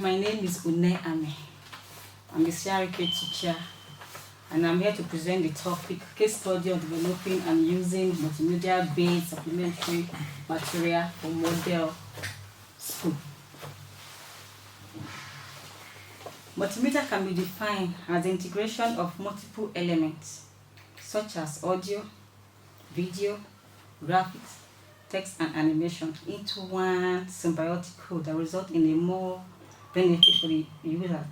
My name is Ameh. I'm a CRK teacher, and I'm here to present the topic case study of developing and using multimedia-based supplementary material for model school. Multimedia can be defined as the integration of multiple elements such as audio, video, graphics, text, and animation into one symbiotic code that results in a more benefit for the user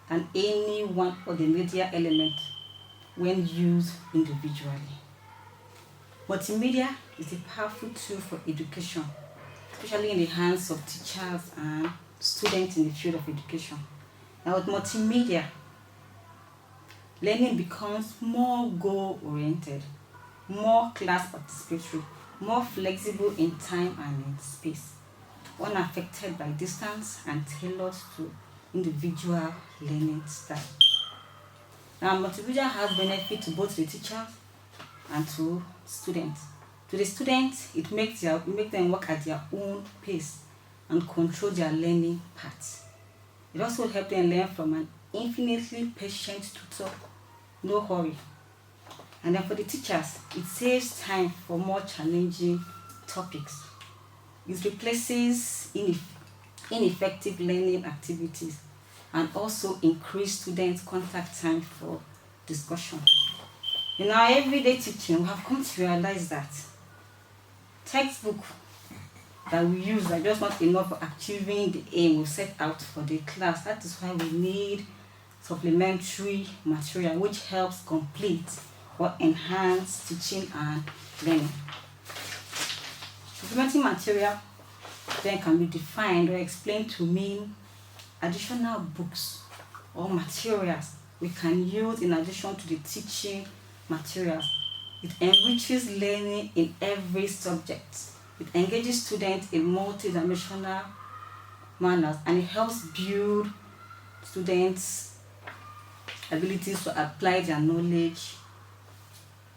than any one of the media elements when used individually. Multimedia is a powerful tool for education, especially in the hands of teachers and students in the field of education. Now, with multimedia, learning becomes more goal-oriented, more class participatory, more flexible in time and in space, unaffected by distance and tailored to individual learning style. Now, multimedia has benefit to both the teachers and to students. To the students, it makes them work at their own pace and control their learning paths. It also helps them learn from an infinitely patient tutor, no hurry. And then for the teachers, it saves time for more challenging topics. It replaces ineffective learning activities and also increase students' contact time for discussion. In our everyday teaching, we have come to realize that textbook that we use are just not enough for achieving the aim we set out for the class. That is why we need supplementary material which helps complete or enhance teaching and learning. Supplementary material then can be defined or explained to mean additional books or materials we can use in addition to the teaching materials. It enriches learning in every subject. It engages students in multidimensional manners, and it helps build students' abilities to apply their knowledge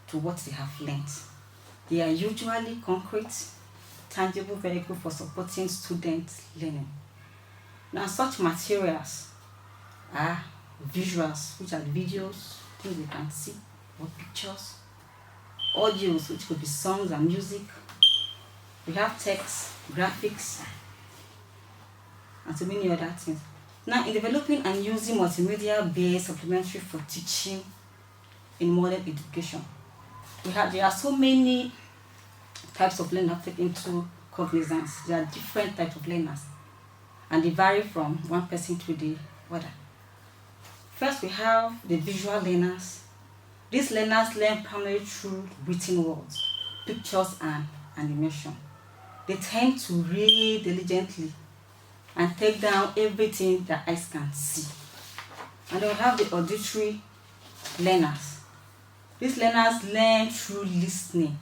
to what they have learned. They are usually concrete, tangible vehicles for supporting students' learning. Now, such materials are visuals, which are videos, things you can see, or pictures, audios, which could be songs and music. We have text, graphics, and so many other things. Now, in developing and using multimedia-based supplementary for teaching in modern education, there are so many types of learners taken into cognizance. There are different types of learners, and they vary from one person to the other. First, we have the visual learners. These learners learn primarily through written words, pictures, and animation. They tend to read diligently and take down everything their eyes can see. And then we have the auditory learners. These learners learn through listening.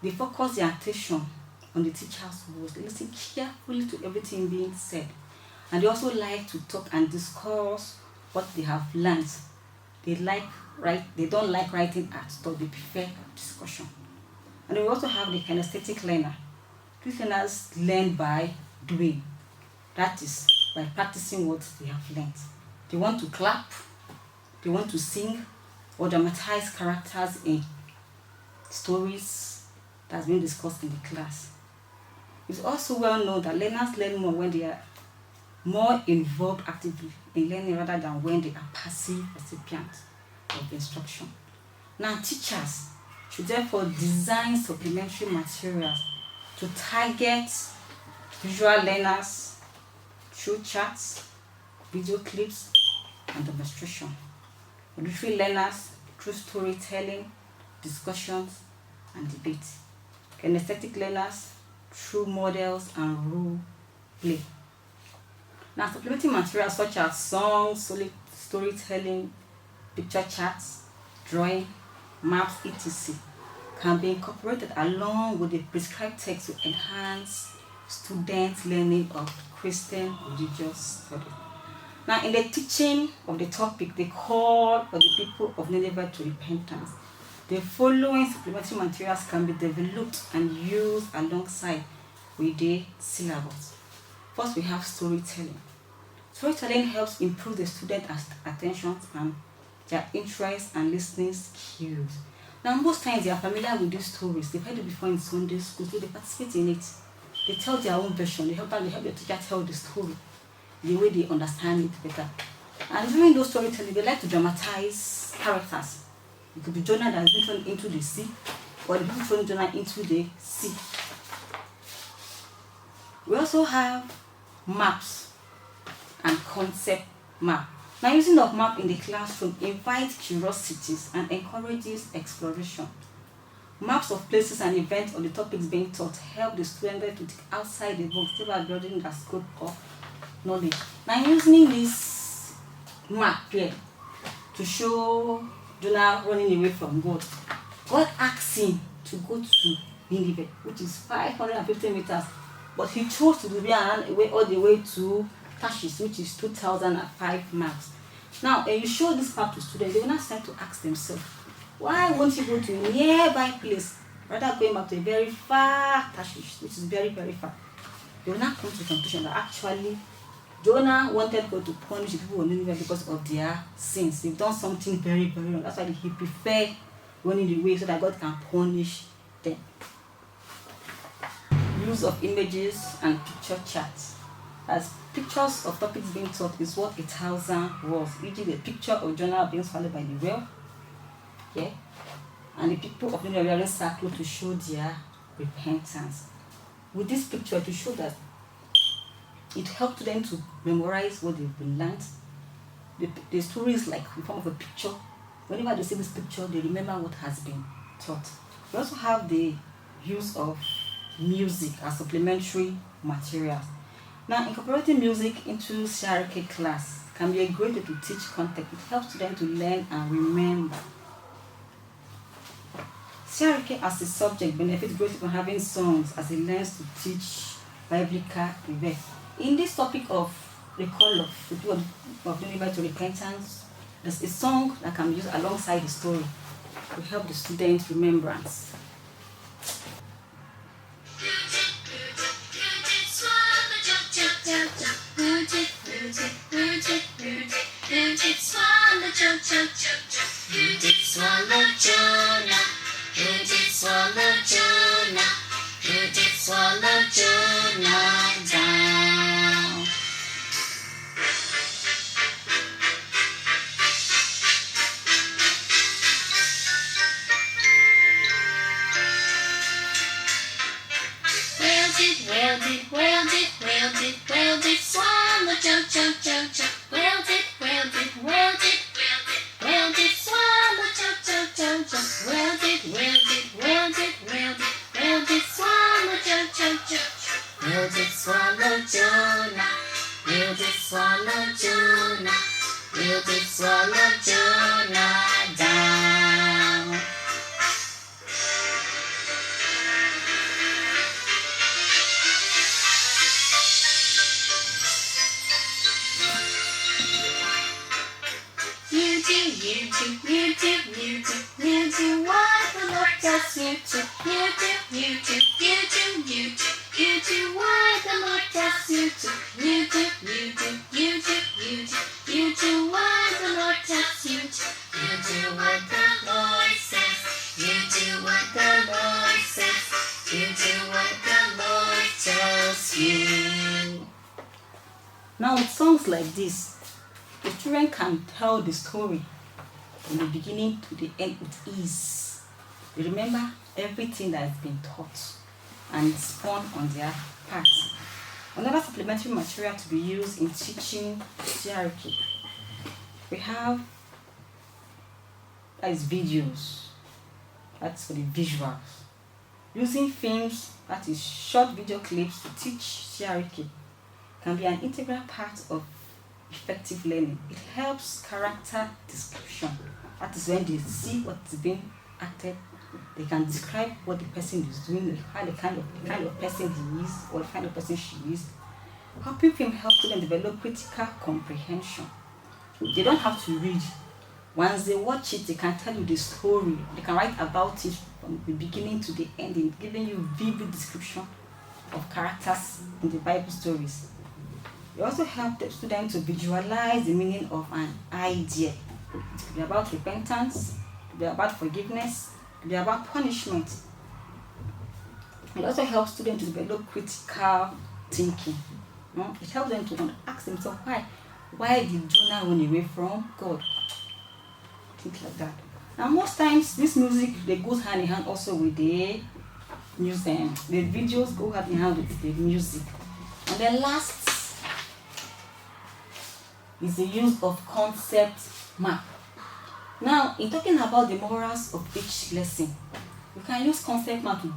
They focus their attention on the teacher's words. They listen carefully to everything being said. And they also like to talk and discuss what they have learned. They don't like writing at all. They prefer discussion. And then we also have the kinesthetic learner. These learners learn by doing. That is, by practicing what they have learned. They want to clap, they want to sing, or dramatize characters in stories that's been discussed in the class. It's also well known that learners learn more when they are more involved actively in learning rather than when they are passive recipients of instruction. Now, teachers should therefore design supplementary materials to target visual learners through charts, video clips, and demonstration. Auditory learners through storytelling, discussions, and debate. Kinesthetic learners through models and role play. Now, supplementary materials such as songs, storytelling, picture charts, drawing, maps, etc. can be incorporated along with the prescribed text to enhance students' learning of Christian religious studies. Now, in the teaching of the topic, the call for the people of Nineveh to repentance, the following supplementary materials can be developed and used alongside with the syllabus. First, we have storytelling. Storytelling helps improve the student attention span, their interest and listening skills. Now, most times they are familiar with these stories. They've heard it before in Sunday school, so they participate in it. They tell their own version. They help the teacher tell the story the way they understand it better. And during those storytelling, they like to dramatize characters. It could be Jonah that has been thrown into the sea, or the people throwing Jonah into the sea. We also have maps and concept map. Now, using of map in the classroom invites curiosities and encourages exploration. Maps of places and events or the topics being taught help the students to think outside the box, thereby broadening their scope of knowledge. Now, using this map here to show Jonah running away from God, God asked him to go to Nineveh, which is 550 meters, but he chose to be away all the way to Tarshish, which is 2005 miles. Now, you show this map to students, they will not start to ask themselves, why won't you go to a nearby place rather going back to a very far Tarshish, which is very, very far? They will not come to the conclusion that actually Jonah wanted God to punish the people of Nineveh because of their sins. They've done something very, very wrong. That's why he preferred running away so that God can punish them. Use of images and picture charts. As pictures of topics being taught is worth 1,000 words. E.g., the picture of Jonah being swallowed by the whale, and the people of Nineveh wearing sackcloth to show their repentance. With this picture, to show that it helped them to memorize what they've been learned. The story is like in form of a picture. Whenever they see this picture, they remember what has been taught. We also have the use of music as supplementary materials. Now, incorporating music into CRK class can be a great way to teach content. It helps them to learn and remember. CRK as a subject benefits greatly from having songs as it learns to teach biblical events. In this topic of the call of the people of Nineveh to repentance, there's a song that can be used alongside the story to help the students' remembrance. Who did swallow Jonah? Who did swallow Jonah? Who did swallow Jonah down? Whale did swallow Jonah? Whale did swallow Jonah? Whale did swallow Jonah? Whale did swallow Jonah? Whale did swallow Jonah? Whale did swallow Jonah down? You do what the Lord tells you to. You do what the Lord tells you to. You do what the Lord tells you to. You do what the Lord says. You do what the Lord says. You do what the Lord tells you. Now, with songs like this, the children can tell the story from the beginning to the end with ease. They remember everything that has been taught and it's fun on their part. Another supplementary material to be used in teaching CRK, we have videos. That's for the visuals. Using films, that is short video clips, to teach CRK can be an integral part of effective learning. It helps character description. That is when they see what is being acted, they can describe what the person is doing, the kind of person he is or the kind of person she is. Helping film helps them develop critical comprehension. They don't have to read. Once they watch it, they can tell you the story. They can write about it from the beginning to the ending, giving you vivid description of characters in the Bible stories. We also help the student to visualize the meaning of an idea. It could be about repentance, it could be about forgiveness, it could be about punishment. It also helps students to develop critical thinking. It helps them to ask themselves why did Jonah run away from God? Things like that. Now most times this music they goes hand in hand also with the music. The videos go hand in hand with the music. And then last is the use of concept map. Now in talking about the morals of each lesson, you can use concept map to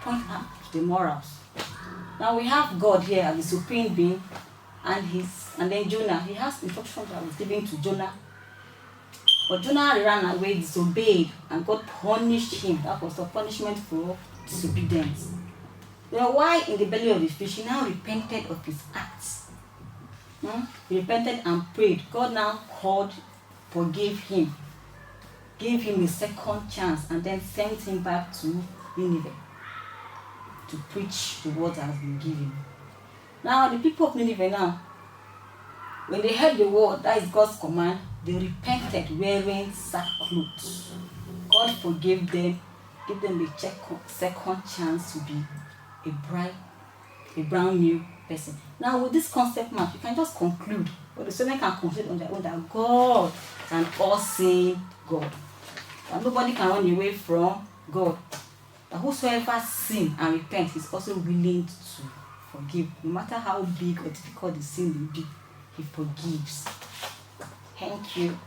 point out the morals. Now we have God here as the supreme being, and then Jonah. He has instructions that was given to Jonah, but Jonah ran away, disobeyed, and God punished him. That was the punishment for disobedience. Then while in the belly of the fish, he now repented of his acts. He repented and prayed. God now forgave him, gave him a second chance, and then sent him back to Nineveh to preach the word that has been given. Now the people of Nineveh now, when they heard the word, that is God's command, they repented wearing sackcloth. God forgave them, gave them a second chance to be a brand new person. Now with this concept map, you can just conclude, or the student can conclude on their own that God is an all-seeing God. That nobody can run away from God. That whosoever sin and repent is also willing to forgive. No matter how big or difficult the sin may be, he forgives. Thank you.